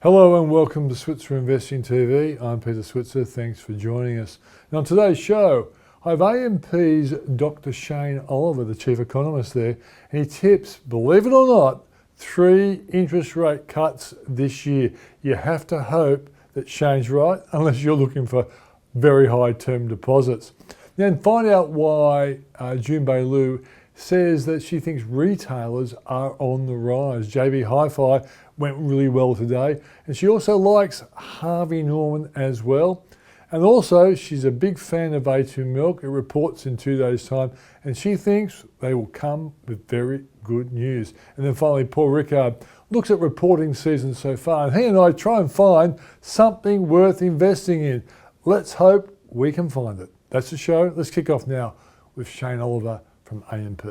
Hello and welcome to Switzer Investing TV. I'm Peter Switzer. Thanks for joining us. Now on today's show, I have AMP's Dr. Shane Oliver, the chief economist there, and he tips, believe it or not, 3 interest rate cuts this year. You have to hope that Shane's right, unless you're looking for very high term deposits. Then find out why Junbei Liu says that she thinks retailers are on the rise. JB Hi-Fi went really well today. And she also likes Harvey Norman as well. And also, she's a big fan of A2 Milk. It reports in 2 days' time. And she thinks they will come with very good news. And then finally, Paul Rickard looks at reporting season so far. And he and I try and find something worth investing in. Let's hope we can find it. That's the show. Let's kick off now with Shane Oliver from AMP.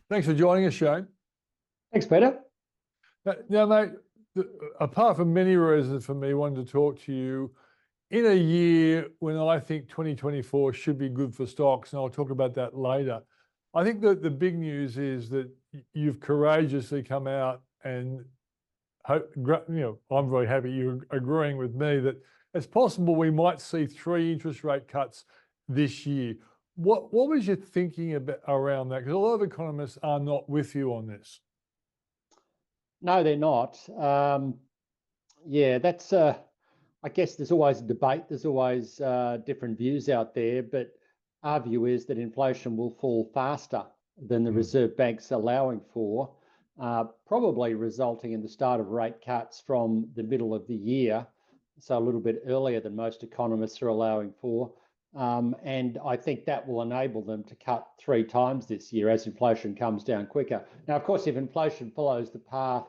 Thanks for joining us, Shane. Thanks, Peter. Now, mate, apart from many reasons for me wanting to talk to you, in a year when I think 2024 should be good for stocks, and I'll talk about that later, I think that the big news is that you've courageously come out and I'm very happy you're agreeing with me that it's possible we might see 3 interest rate cuts this year. What was your thinking about around that? Because a lot of economists are not with you on this. No, they're not. That's. I guess there's always a debate. There's always different views out there, but our view is that inflation will fall faster than the Reserve Bank's allowing for. Probably resulting in the start of rate cuts from the middle of the year, so a little bit earlier than most economists are allowing for. And I think that will enable them to cut 3 times this year as inflation comes down quicker. Now, of course, if inflation follows the path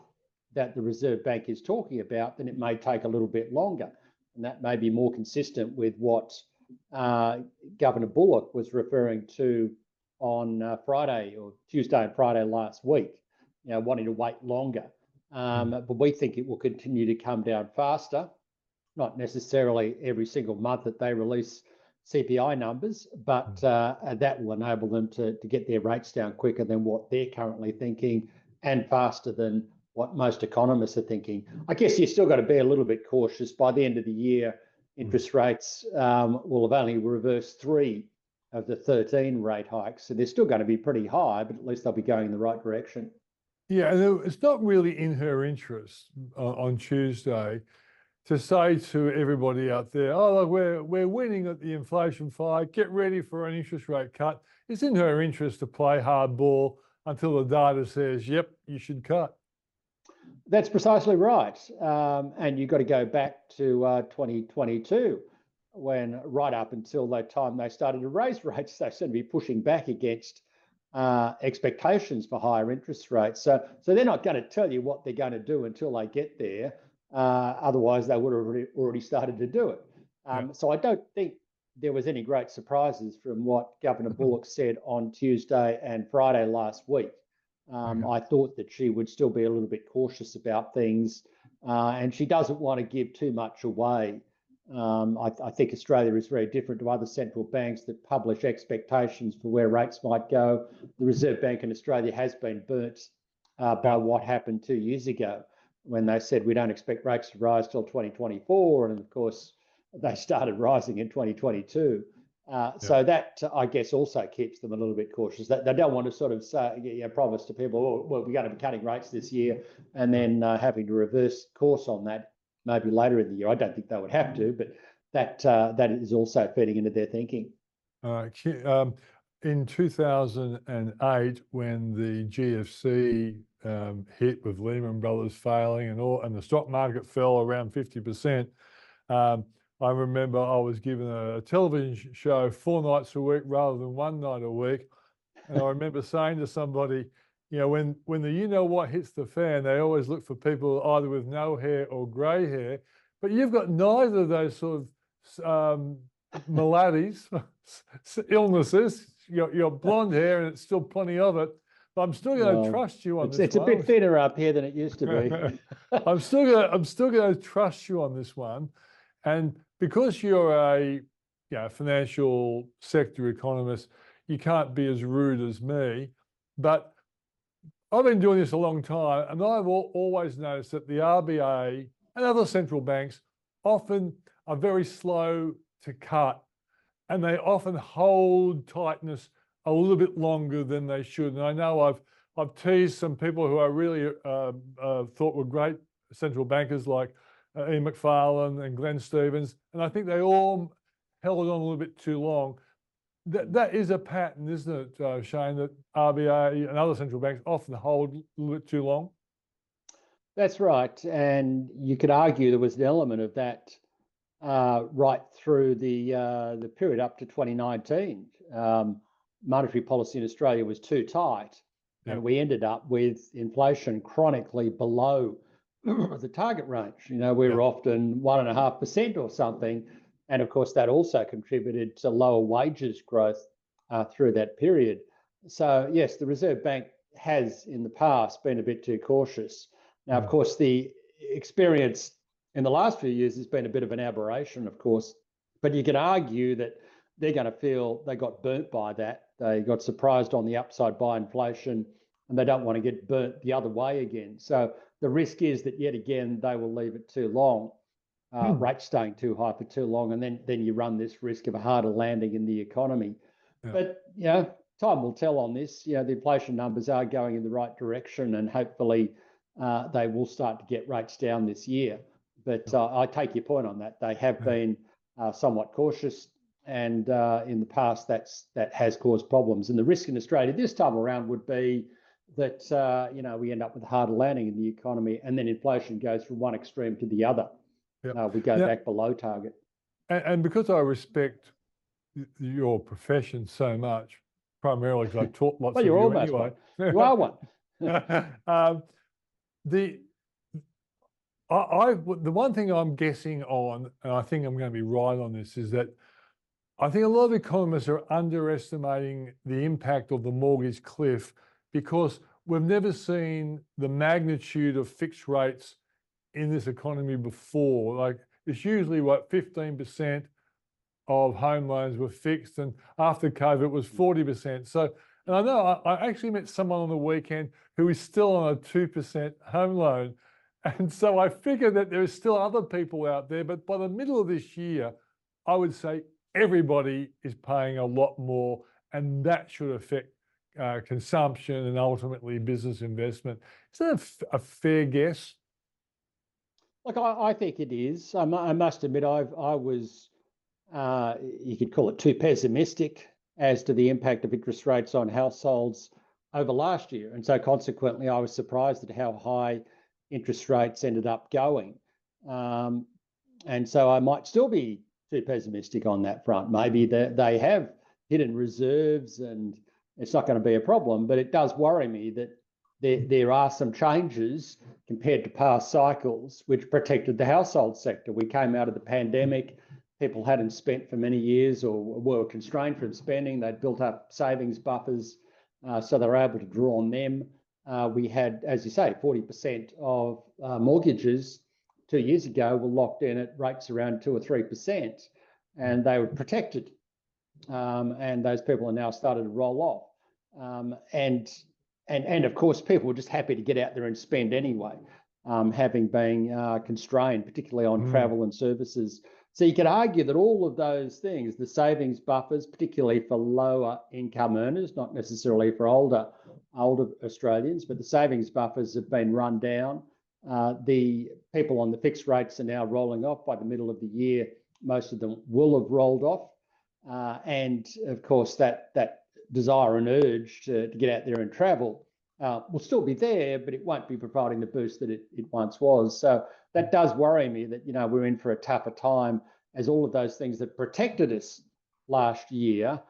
that the Reserve Bank is talking about, then it may take a little bit longer. And that may be more consistent with what Governor Bullock was referring to on Friday or Tuesday and Friday last week. Wanting to wait longer. But we think it will continue to come down faster, not necessarily every single month that they release CPI numbers, but that will enable them to get their rates down quicker than what they're currently thinking and faster than what most economists are thinking. I guess you've still got to be a little bit cautious. By the end of the year, interest rates will have only reversed 3 of the 13 rate hikes. So they're still going to be pretty high, but at least they'll be going in the right direction. Yeah, and it's not really in her interest on Tuesday to say to everybody out there, oh, look, we're winning at the inflation fight, get ready for an interest rate cut. It's in her interest to play hardball until the data says, yep, you should cut. That's precisely right. And you've got to go back to 2022, when right up until that time they started to raise rates, they seem to be pushing back against expectations for higher interest rates. So they're not going to tell you what they're going to do until they get there. Otherwise, they would have already started to do it. So I don't think there was any great surprises from what Governor Bullock said on Tuesday and Friday last week. I thought that she would still be a little bit cautious about things, and she doesn't want to give too much away. I think Australia is very different to other central banks that publish expectations for where rates might go. The Reserve Bank in Australia has been burnt by what happened 2 years ago when they said we don't expect rates to rise till 2024. And of course, they started rising in 2022. So that, I guess, also keeps them a little bit cautious. They don't want to sort of say, promise to people, oh, well, we're going to be cutting rates this year and then having to reverse course on that maybe later in the year. I don't think they would have to, but that is also feeding into their thinking. In 2008, when the GFC hit with Lehman Brothers failing and the stock market fell around 50%, I remember I was given a television show 4 nights a week rather than 1 night a week. And I remember saying to somebody, when the what hits the fan, they always look for people either with no hair or grey hair. But you've got neither of those sort of maladies, illnesses. You're blonde hair and it's still plenty of it. But I'm still going to trust you on this one. It's a bit thinner up here than it used to be. I'm still going to trust you on this one. And because you're a financial sector economist, you can't be as rude as me. But I've been doing this a long time, and I've always noticed that the RBA and other central banks often are very slow to cut, and they often hold tightness a little bit longer than they should. And I know I've teased some people who I really thought were great central bankers like Ian McFarlane and Glenn Stevens, and I think they all held on a little bit too long. That is a pattern, isn't it, Shane, that RBA and other central banks often hold a little bit too long? That's right. And you could argue there was an element of that right through the period up to 2019. Monetary policy in Australia was too tight, and we ended up with inflation chronically below the target range. We were often 1.5% or something. And of course, that also contributed to lower wages growth through that period. So yes, the Reserve Bank has in the past been a bit too cautious. Now, of course, the experience in the last few years has been a bit of an aberration, of course, but you could argue that they're going to feel they got burnt by that. They got surprised on the upside by inflation, and they don't want to get burnt the other way again. So the risk is that yet again, they will leave it too long, rates staying too high for too long, and then you run this risk of a harder landing in the economy. But, time will tell on this. The inflation numbers are going in the right direction, and hopefully they will start to get rates down this year. But I take your point on that. They have been somewhat cautious, and in the past that has caused problems. And the risk in Australia this time around would be that we end up with a harder landing in the economy, and then inflation goes from one extreme to the other. We go back below target. And because I respect your profession so much, primarily because I've taught lots of you anyway. One. You are one. The one thing I'm guessing on, and I think I'm going to be right on this, is that I think a lot of economists are underestimating the impact of the mortgage cliff, because we've never seen the magnitude of fixed rates in this economy before. Like, it's usually 15% of home loans were fixed, and after COVID it was 40%. So, and I know I actually met someone on the weekend who is still on a 2% home loan. And so I figure that there are still other people out there, but by the middle of this year, I would say everybody is paying a lot more, and that should affect consumption and ultimately business investment. Is that a fair guess? Look, I think it is. I must admit, I was, you could call it too pessimistic as to the impact of interest rates on households over last year. And so consequently, I was surprised at how high interest rates ended up going. And so I might still be too pessimistic on that front. Maybe they have hidden reserves and it's not going to be a problem, but it does worry me that there are some changes compared to past cycles which protected the household sector. We came out of the pandemic, people hadn't spent for many years or were constrained from spending. They'd built up savings buffers, so they were able to draw on them. We had, as you say, 40% of mortgages 2 years ago were locked in at rates around 2 or 3%, and they were protected. And those people are now started to roll off. And of course, people were just happy to get out there and spend anyway, having been constrained, particularly on travel and services. So you could argue that all of those things, the savings buffers, particularly for lower income earners, not necessarily for older Australians, but the savings buffers have been run down. The people on the fixed rates are now rolling off by the middle of the year. Most of them will have rolled off. And of course, that desire and urge to get out there and travel will still be there, but it won't be providing the boost that it once was. So that does worry me that, we're in for a tougher time as all of those things that protected us last year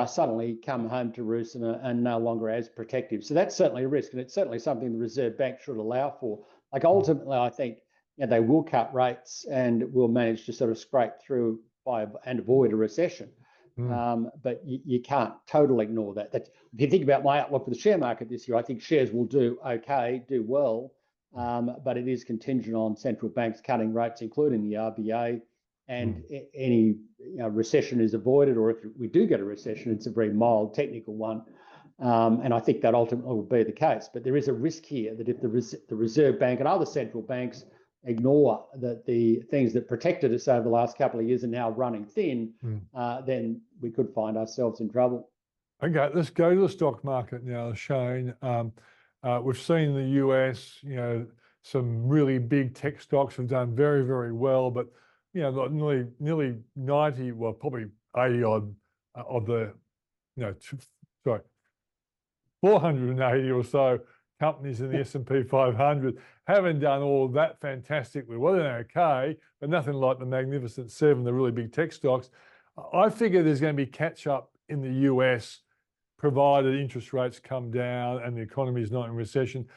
suddenly come home to roost and are no longer as protective. So that's certainly a risk, and it's certainly something the Reserve Bank should allow for. Like, ultimately, I think they will cut rates and will manage to sort of scrape through and avoid a recession. But you can't totally ignore that. If you think about my outlook for the share market this year, I think shares will do well, but it is contingent on central banks cutting rates, including the RBA, and any recession is avoided, or if we do get a recession, it's a very mild technical one. And I think that ultimately will be the case. But there is a risk here that if the Reserve Bank and other central banks ignore that the things that protected us over the last couple of years are now running thin, then we could find ourselves in trouble. Okay, let's go to the stock market now, Shane. We've seen the US, some really big tech stocks have done very, very well, but like nearly 90, well, probably 80 odd of the, 480 or so companies in the S&P 500 haven't done all that fantastically well. They're okay, but nothing like the Magnificent Seven, the really big tech stocks. I figure there's going to be catch up in the US, provided interest rates come down and the economy is not in recession.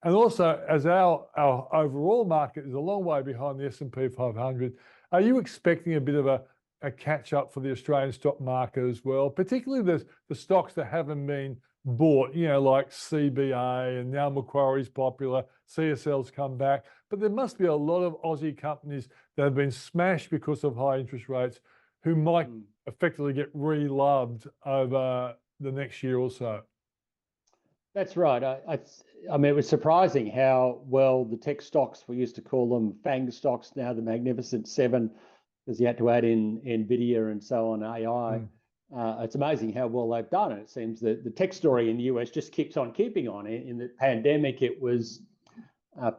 And also, as our overall market is a long way behind the S&P 500, are you expecting a bit of a catch up for the Australian stock market as well, particularly the stocks that haven't been bought, like CBA, and now Macquarie's popular, CSL's come back, but there must be a lot of Aussie companies that have been smashed because of high interest rates who might effectively get re-loved over the next year or so. That's right. I mean, it was surprising how well the tech stocks, we used to call them FANG stocks, now the Magnificent Seven, because you had to add in NVIDIA and so on, AI. It's amazing how well they've done. And it seems that the tech story in the US just keeps on keeping on. In the pandemic, it was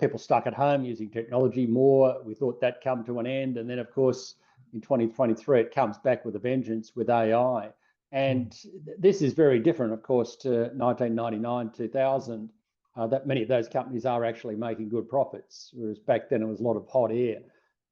people stuck at home using technology more. We thought that'd come to an end. And then, of course, in 2023, it comes back with a vengeance with AI. And this is very different, of course, to 1999, 2000, that many of those companies are actually making good profits, whereas back then it was a lot of hot air.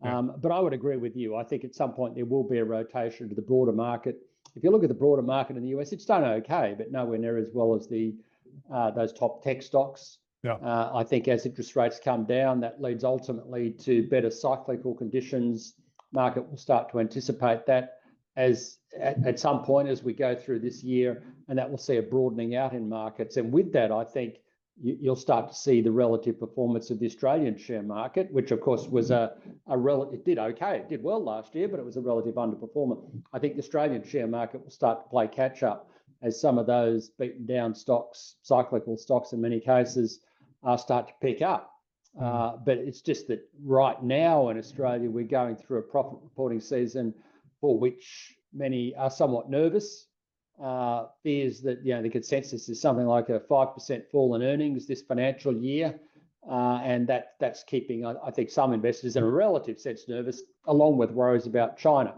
But I would agree with you. I think at some point there will be a rotation to the broader market. If you look at the broader market in the US, it's done okay, but nowhere near as well as those top tech stocks. I think as interest rates come down, that leads ultimately to better cyclical conditions. Market will start to anticipate that as at some point as we go through this year, and that will see a broadening out in markets. And with that, I think you'll start to see the relative performance of the Australian share market, which of course was it did okay, it did well last year, but it was a relative underperformer. I think the Australian share market will start to play catch up as some of those beaten down stocks, cyclical stocks in many cases, start to pick up. But it's just that right now in Australia, we're going through a profit reporting season for which many are somewhat nervous. Fears that the consensus is something like a 5% fall in earnings this financial year, and that's keeping, I think, some investors in a relative sense nervous, along with worries about China.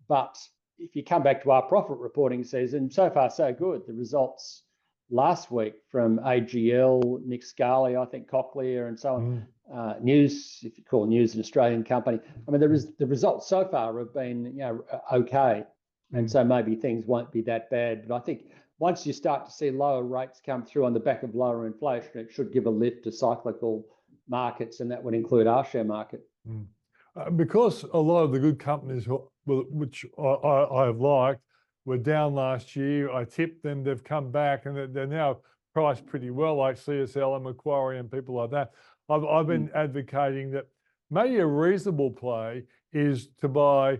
But if you come back to our profit reporting season, so far so good. The results last week from AGL, Nick Scali, I think Cochlear, and so on. News, if you call News an Australian company. I mean, the results so far have been okay. And so maybe things won't be that bad. But I think once you start to see lower rates come through on the back of lower inflation, it should give a lift to cyclical markets, and that would include our share market. Because a lot of the good companies, which I have liked, were down last year. I tipped them, they've come back, and they're now priced pretty well, like CSL and Macquarie and people like that. I've been advocating that maybe a reasonable play is to buy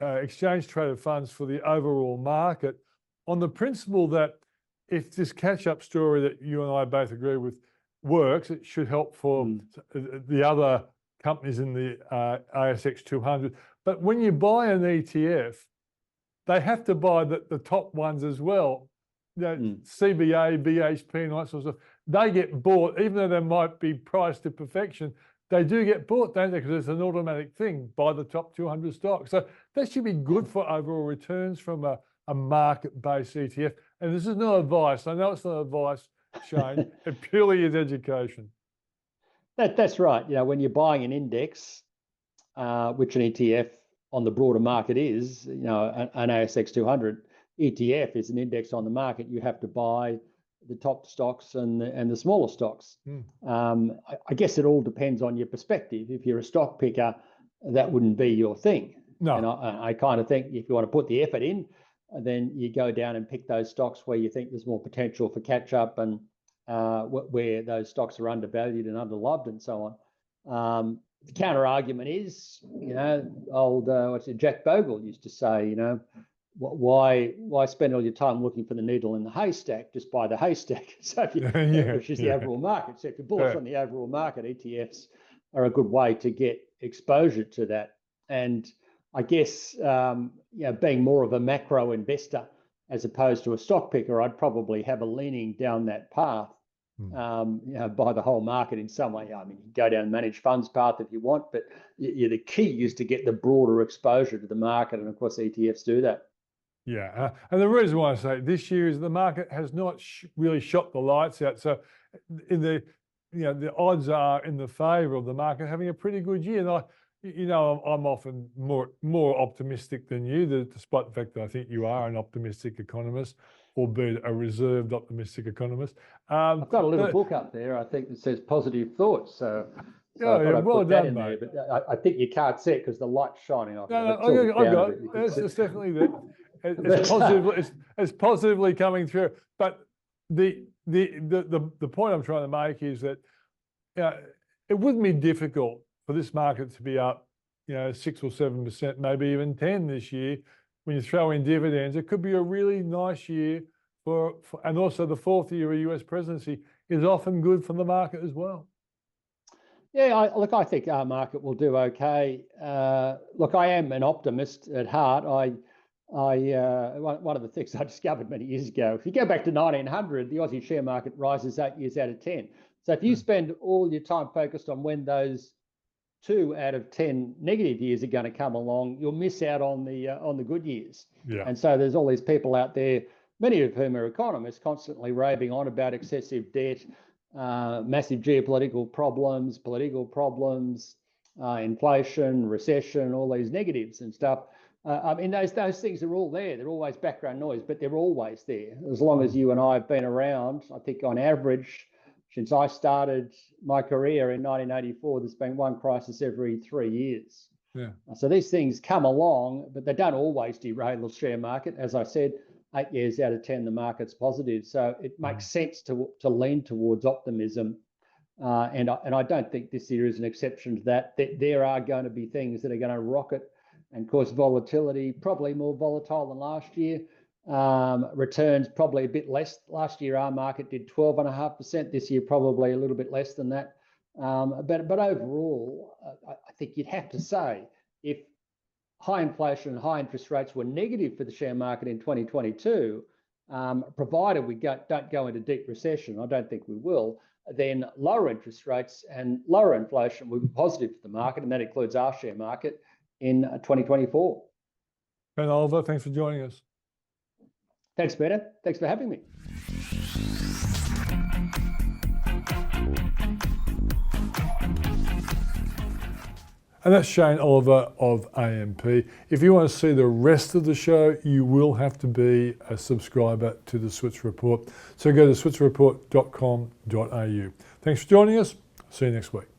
exchange traded funds for the overall market, on the principle that if this catch-up story that you and I both agree with works, it should help for the other companies in the ASX 200. But when you buy an ETF, they have to buy the top ones as well. CBA, BHP, and all that sort of stuff. They get bought, even though they might be priced to perfection. They do get bought, don't they? Because it's an automatic thing, buy the top 200 stocks. So that should be good for overall returns from a market-based ETF. And this is not advice. I know it's not advice, Shane. It purely is education. That's right. When you're buying an index, which an ETF on the broader market is, an ASX 200 ETF is an index on the market. You have to buy the top stocks and the smaller stocks. I guess it all depends on your perspective. If you're a stock picker, that wouldn't be your thing. No. And I kind of think if you want to put the effort in, then you go down and pick those stocks where you think there's more potential for catch up, and where those stocks are undervalued and underloved and so on. The counter argument is, old Jack Bogle used to say, why spend all your time looking for the needle in the haystack? Just buy the haystack. So which is the overall market. So if you're bullish on the overall market, ETFs are a good way to get exposure to that. And I guess being more of a macro investor as opposed to a stock picker, I'd probably have a leaning down that path. By the whole market in some way. I mean, you go down managed funds path if you want, but the key is to get the broader exposure to the market, and of course ETFs do that. Yeah, and the reason why I say this year is the market has not really shot the lights out. So, the odds are in the favour of the market having a pretty good year. And I'm often more optimistic than you, despite the fact that I think you are an optimistic economist, albeit a reserved optimistic economist. I've got a little book up there, I think, that says Positive Thoughts. So well done, mate. There, but I think you can't see it because the light's shining off. No, I've got it. It's definitely there. It's positively coming through. But the point I'm trying to make is that it wouldn't be difficult for this market to be up 6 or 7%, maybe even 10 this year. When you throw in dividends, it could be a really nice year and also the fourth year of US presidency is often good for the market as well. Yeah, I think our market will do okay. Look, I am an optimist at heart. One of the things I discovered many years ago, if you go back to 1900, the Aussie share market rises 8 years out of 10. So if you spend all your time focused on when those 2 out of 10 negative years are going to come along, you'll miss out on the good years. Yeah. And so there's all these people out there, many of whom are economists, constantly raving on about excessive debt, massive geopolitical problems, political problems, inflation, recession, all these negatives and stuff. I mean, those things are all there. They're always background noise, but they're always there. As long as you and I have been around, I think on average, since I started my career in 1984, there's been one crisis every 3 years. Yeah. So these things come along, but they don't always derail the share market. As I said, 8 years out of 10, the market's positive. So it makes sense to lean towards optimism. And I don't think this year is an exception to that. There are going to be things that are going to rocket and cause volatility, probably more volatile than last year. Returns probably a bit less. Last year, our market did 12.5%. This year, probably a little bit less than that. But overall, I think you'd have to say if high inflation and high interest rates were negative for the share market in 2022, provided we don't go into deep recession, I don't think we will, then lower interest rates and lower inflation will be positive for the market, and that includes our share market in 2024. Ben Oliver, thanks for joining us. Thanks, Peter. Thanks for having me. And that's Shane Oliver of AMP. If you want to see the rest of the show, you will have to be a subscriber to the Switzer Report. So go to switzerreport.com.au. Thanks for joining us. See you next week.